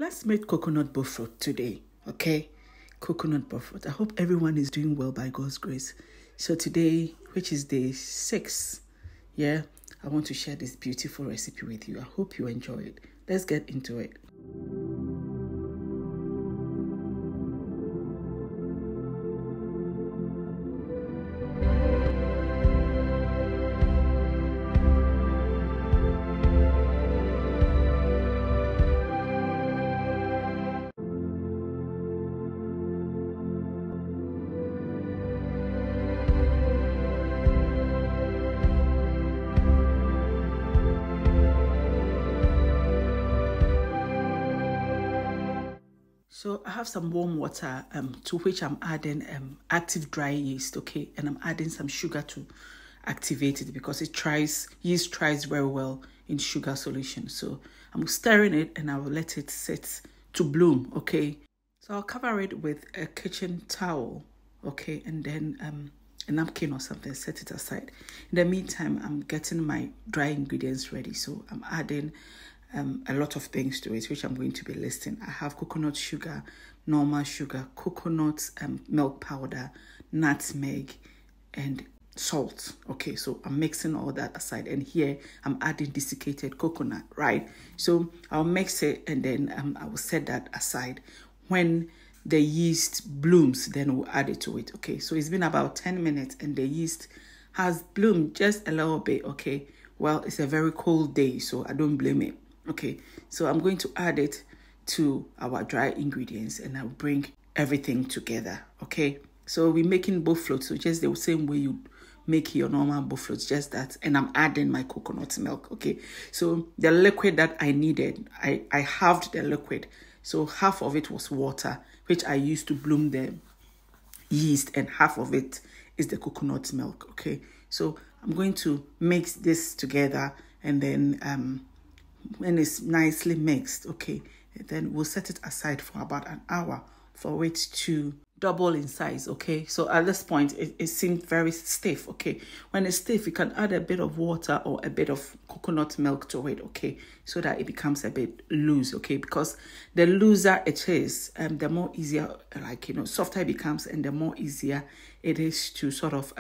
Let's make coconut Bofrot today, okay? Coconut Bofrot. I hope everyone is doing well by God's grace. So today, which is day 6, I want to share this beautiful recipe with you. I hope you enjoy it. Let's get into it. So I have some warm water to which I'm adding active dry yeast, okay? And I'm adding some sugar to activate it because yeast tries very well in sugar solution. So I'm stirring it and I will let it sit to bloom, okay? So I'll cover it with a kitchen towel, okay? And then a napkin or something, set it aside. In the meantime, I'm getting my dry ingredients ready. So I'm adding a lot of things to it, which I'm going to be listing. I have coconut sugar, normal sugar, coconut milk powder, nutmeg, and salt. Okay, so I'm mixing all that aside. And here I'm adding desiccated coconut, right? So I'll mix it and then I will set that aside. When the yeast blooms, then we'll add it to it. Okay, so it's been about 10 minutes and the yeast has bloomed just a little bit. Okay, well, it's a very cold day, so I don't blame it. Okay, so I'm going to add it to our dry ingredients and I'll bring everything together. Okay, so we're making Bofrot, so just the same way you make your normal Bofrot, just that. And I'm adding my coconut milk. Okay, so the liquid that I needed, I halved the liquid. So half of it was water, which I used to bloom the yeast, and half of it is the coconut milk. Okay, so I'm going to mix this together, and then when it's nicely mixed, okay, then we'll set it aside for about an hour for it to double in size. Okay, so at this point it seemed very stiff. Okay, when it's stiff, you can add a bit of water or a bit of coconut milk to it, okay, so that it becomes a bit loose. Okay, because the looser it is, the more easier, softer it becomes, and the more easier it is to sort of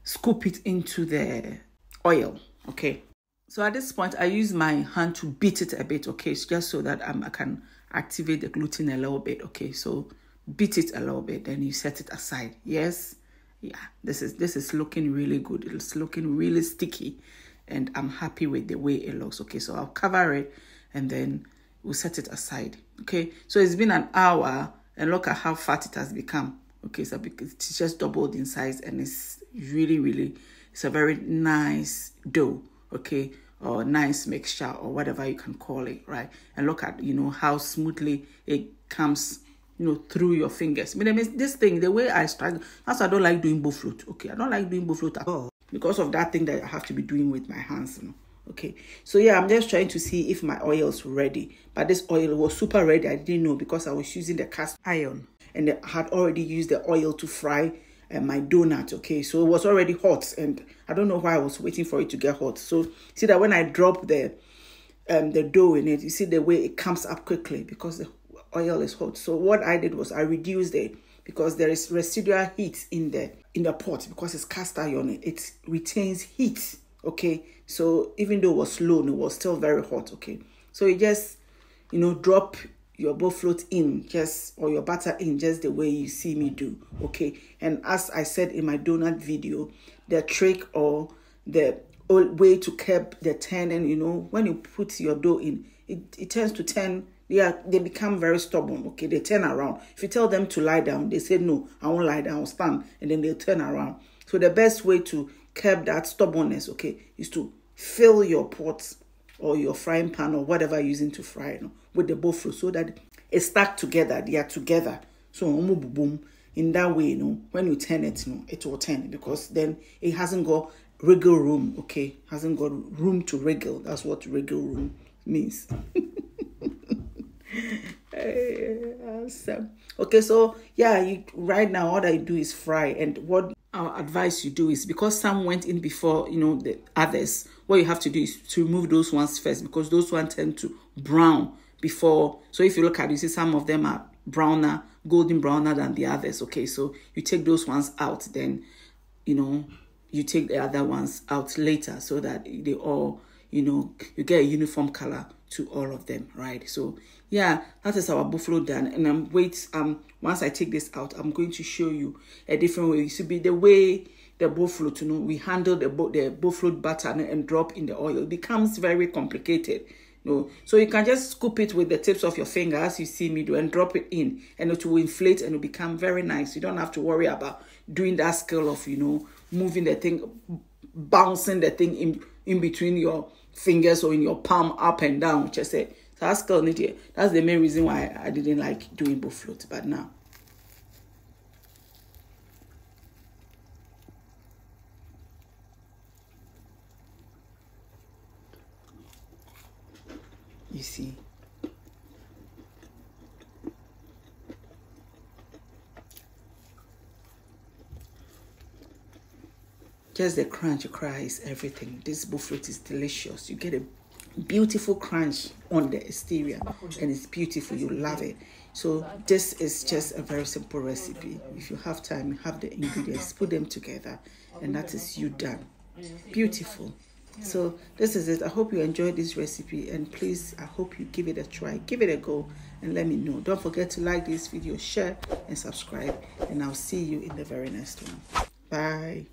scoop it into the oil. Okay, so at this point, I use my hand to beat it a bit, okay, so just so that I can activate the gluten a little bit, okay. So beat it a little bit, then you set it aside. Yes, yeah, this is looking really good. It's looking really sticky, and I'm happy with the way it looks. Okay, so I'll cover it, and then we'll set it aside. Okay, so it's been an hour, and look at how fat it has become. Okay, so it's just doubled in size, and it's really, it's a very nice dough. Okay, or nice mixture, or whatever you can call it, right? And look at, how smoothly it comes, through your fingers. I mean, this thing, the way I struggle, that's why I don't like doing Bofrot. Okay, I don't like doing Bofrot at all because of that thing that I have to be doing with my hands. Okay, so yeah, I'm just trying to see if my oil is ready. But this oil was super ready. I didn't know because I was using the cast iron, and I had already used the oil to fry my donut. Okay, so it was already hot, and I don't know why I was waiting for it to get hot. So see that when I drop the dough in it, you see the way it comes up quickly because the oil is hot. So what I did was I reduced it because there is residual heat in the pot because it's cast iron. It retains heat. Okay, so even though it was low, it was still very hot. Okay, so you just drop your Bofrot in, or your butter in, just the way you see me do. Okay, and as I said in my donut video, the trick or the old way to keep the turning, when you put your dough in, it tends to turn. They become very stubborn. Okay, they turn around. If you tell them to lie down, they say no, I won't lie down, I'll stand, and then they turn around. So the best way to keep that stubbornness, okay, is to fill your pot or your frying pan or whatever you're using to fry, with the Bofrot, so that it's stuck together. They are together. So boom, in that way, when you turn it, it will turn, because then it hasn't got wriggle room. Okay, hasn't got room to wriggle. That's what wriggle room means. Awesome. Okay, so yeah, right now what I do is fry, and what our advice you do is, because some went in before the others, what you have to do is to remove those ones first, because those ones tend to brown before. So if you look at it, you see some of them are browner, golden browner than the others. Okay, so you take those ones out, then you take the other ones out later, so that they all, you get a uniform color to all of them, right? So yeah, that is our Bofrot done. And once I take this out, I'm going to show you a different way. It should be the way the Bofrot, we handle the Bofrot butter and drop in the oil. It becomes very complicated. So you can just scoop it with the tips of your finger, as you see me do, and drop it in, and it will inflate and it will become very nice. You don't have to worry about doing that skill of moving the thing, bouncing the thing in between your fingers or in your palm up and down, which I say. So that's skill needed. That's the main reason why I didn't like doing Bofrot. But now, you see. Just the crunch cries everything. This Bofrot is delicious. You get a beautiful crunch on the exterior, and it's beautiful. You love it. So this is just a very simple recipe. If you have time, you have the ingredients, put them together, and that is you done. Beautiful. So this is it. I hope you enjoyed this recipe, and please, I hope you give it a try, give it a go, and let me know. Don't forget to like this video, share, and subscribe, and I'll see you in the very next one. Bye.